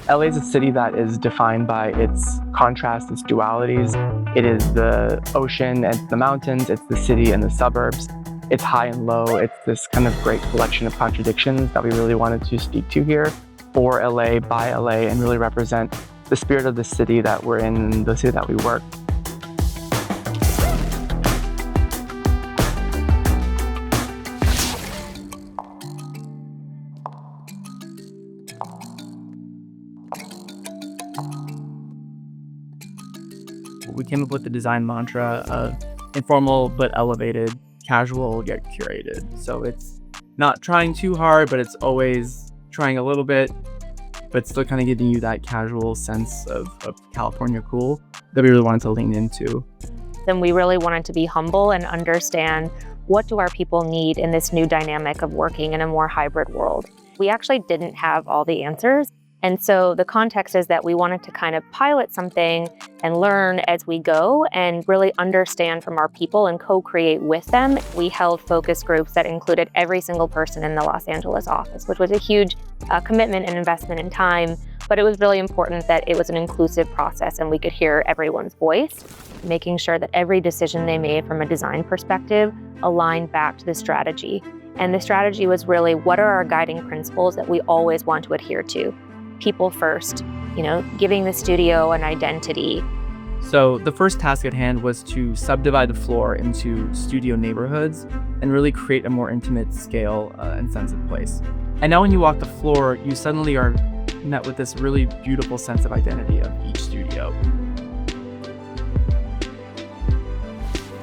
LA is a city that is defined by its contrast, its dualities. It is the ocean and the mountains, it's the city and the suburbs. It's high and low. It's this kind of great collection of contradictions that we really wanted to speak to here for LA, by LA, and really represent the spirit of the city that we're in, the city that we work. We came up with the design mantra of informal but elevated, casual yet curated. So it's not trying too hard, but it's always trying a little bit, but still kind of giving you that casual sense of California cool that we really wanted to lean into. Then we really wanted to be humble and understand, what do our people need in this new dynamic of working in a more hybrid world? We actually didn't have all the answers. And so the context is that we wanted to kind of pilot something and learn as we go and really understand from our people and co-create with them. We held focus groups that included every single person in the Los Angeles office, which was a huge commitment and investment in time. But it was really important that it was an inclusive process and we could hear everyone's voice, making sure that every decision they made from a design perspective aligned back to the strategy. And the strategy was really, what are our guiding principles that we always want to adhere to? People first, giving the studio an identity. So the first task at hand was to subdivide the floor into studio neighborhoods and really create a more intimate scale and sense of place. And now when you walk the floor, you suddenly are met with this really beautiful sense of identity of each studio.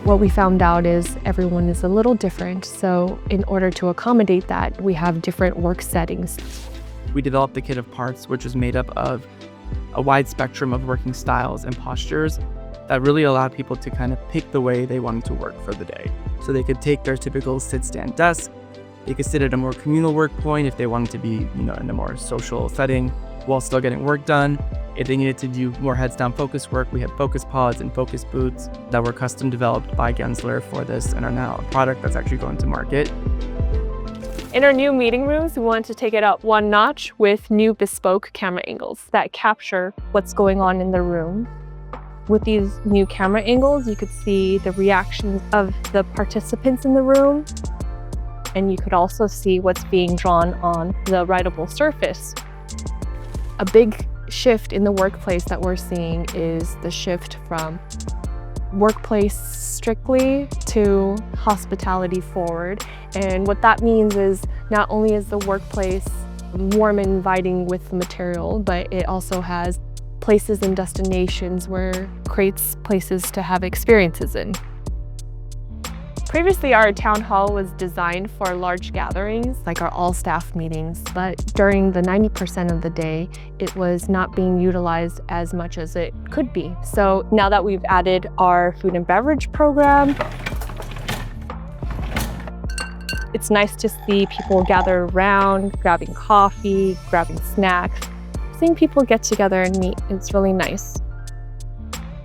What we found out is everyone is a little different. So in order to accommodate that, we have different work settings. We developed the kit of parts, which was made up of a wide spectrum of working styles and postures that really allowed people to kind of pick the way they wanted to work for the day. So they could take their typical sit-stand desk, they could sit at a more communal work point if they wanted to be, in a more social setting while still getting work done. If they needed to do more heads-down focus work, we had focus pods and focus booths that were custom developed by Gensler for this and are now a product that's actually going to market. In our new meeting rooms, we want to take it up one notch with new bespoke camera angles that capture what's going on in the room. With these new camera angles, you could see the reactions of the participants in the room, and you could also see what's being drawn on the writable surface. A big shift in the workplace that we're seeing is the shift from workplace strictly to hospitality forward. And what that means is not only is the workplace warm and inviting with the material, but it also has places and destinations where it creates places to have experiences in. Previously, our town hall was designed for large gatherings, like our all-staff meetings, but during the 90% of the day, it was not being utilized as much as it could be. So now that we've added our food and beverage program, it's nice to see people gather around, grabbing coffee, grabbing snacks. Seeing people get together and meet, it's really nice.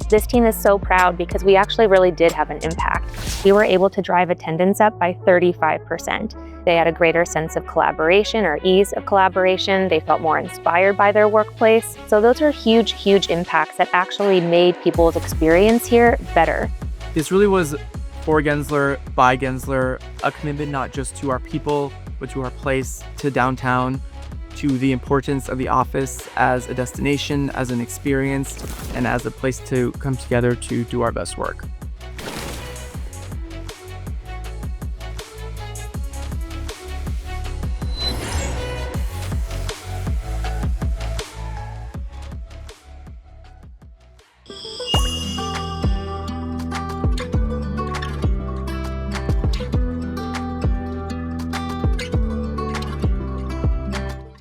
This team is so proud because we actually really did have an impact. We were able to drive attendance up by 35%. They had a greater sense of collaboration or ease of collaboration. They felt more inspired by their workplace. So those are huge, huge impacts that actually made people's experience here better. This really was for Gensler, by Gensler, a commitment not just to our people, but to our place, to downtown, to the importance of the office as a destination, as an experience, and as a place to come together to do our best work.